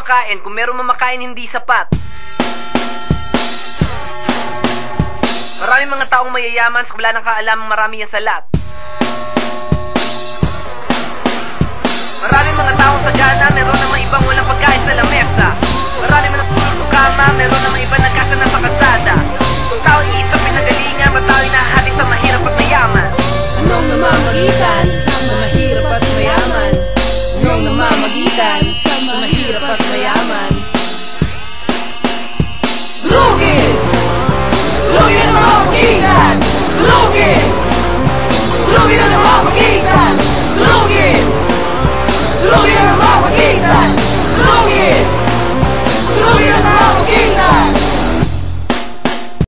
makain, kung meron mamakain hindi sapat. Maraming mga taong mayayaman sa kabila ng kaalamang marami yan sa lahat. Maraming mga taong sagana, meron namang ibang walang pagkain sa lamesa. Maraming mga natulog sa kama, meron namang iba nagkasana sa kalsada.